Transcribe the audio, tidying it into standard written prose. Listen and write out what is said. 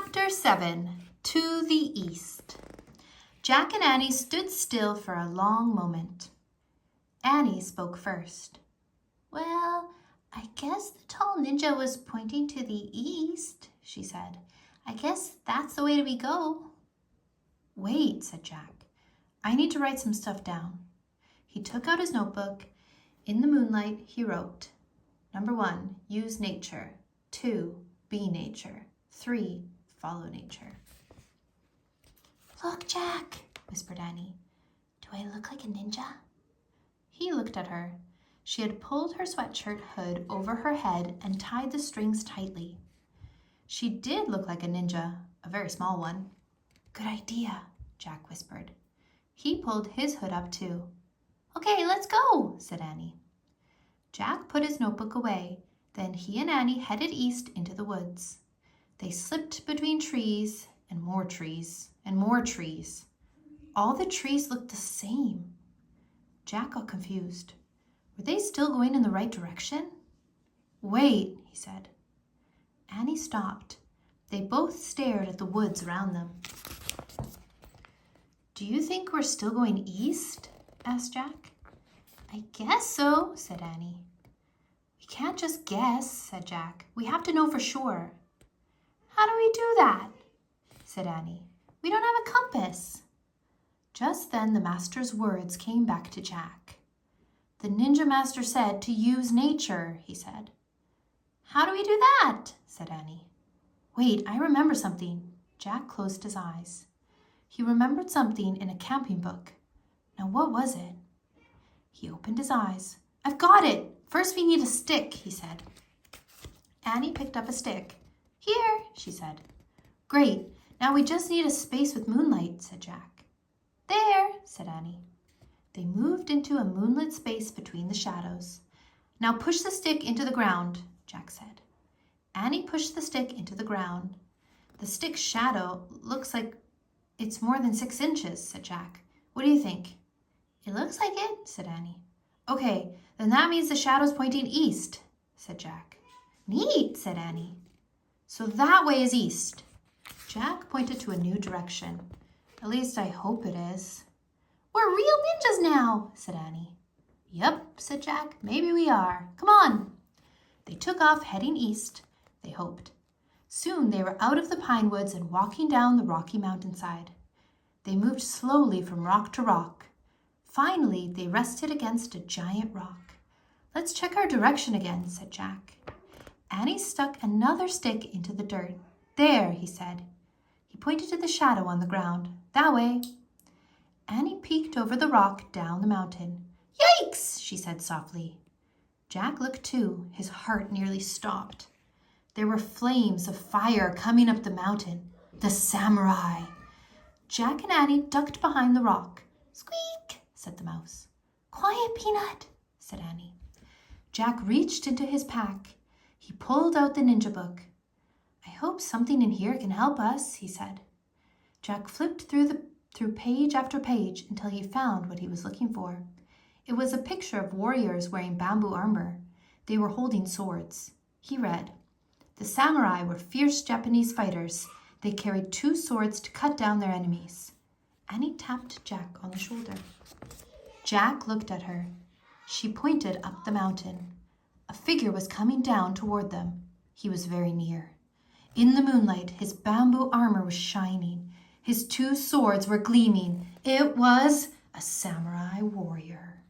Chapter 7, To the East. Jack and Annie stood still for a long moment. Annie spoke first. Well, I guess the tall ninja was pointing to the east, she said. I guess that's the way we go. Wait, said Jack. I need to write some stuff down. He took out his notebook. In the moonlight, he wrote, Number 1, use nature. 2, be nature. 3, follow nature. Look, Jack, whispered Annie. Do I look like a ninja? He looked at her. She had pulled her sweatshirt hood over her head and tied the strings tightly. She did look like a ninja, a very small one. Good idea, Jack whispered. He pulled his hood up too. Okay, let's go, said Annie. Jack put his notebook away. Then he and Annie headed east into the woods. They slipped between trees and more trees and more trees. All the trees looked the same. Jack got confused. Were they still going in the right direction? Wait, he said. Annie stopped. They both stared at the woods around them. Do you think we're still going east? Asked Jack. I guess so, said Annie. We can't just guess, said Jack. We have to know for sure. How do we do that? Said Annie. We don't have a compass. Just then the master's words came back to Jack. The ninja master said to use nature, he said. How do we do that? Said Annie. Wait, I remember something. Jack closed his eyes. He remembered something in a camping book. Now what was it? He opened his eyes. I've got it! First we need a stick, he said. Annie picked up a stick. Here, she said. Great, now we just need a space with moonlight, said Jack. There, said Annie. They moved into a moonlit space between the shadows. Now push the stick into the ground, Jack said. Annie pushed the stick into the ground. The stick's shadow looks like it's more than 6 inches, said Jack. What do you think? It looks like it, said Annie. Okay, then that means the shadow's pointing east, said Jack. Neat, said Annie. So that way is east. Jack pointed to a new direction. At least I hope it is. We're real ninjas now, said Annie. Yep, said Jack. Maybe we are. Come on. They took off heading east, they hoped. Soon they were out of the pine woods and walking down the rocky mountainside. They moved slowly from rock to rock. Finally, they rested against a giant rock. Let's check our direction again, said Jack. Annie stuck another stick into the dirt. There, he said. He pointed to the shadow on the ground. That way. Annie peeked over the rock down the mountain. Yikes, she said softly. Jack looked too. His heart nearly stopped. There were flames of fire coming up the mountain. The samurai. Jack and Annie ducked behind the rock. Squeak, said the mouse. Quiet, Peanut, said Annie. Jack reached into his pack. He pulled out the ninja book. I hope something in here can help us, he said. Jack flipped through page after page until he found what he was looking for. It was a picture of warriors wearing bamboo armor. They were holding swords. He read, The samurai were fierce Japanese fighters. They carried 2 swords to cut down their enemies. Annie tapped Jack on the shoulder. Jack looked at her. She pointed up the mountain. A figure was coming down toward them. He was very near. In the moonlight, his bamboo armor was shining. His 2 swords were gleaming. It was a samurai warrior.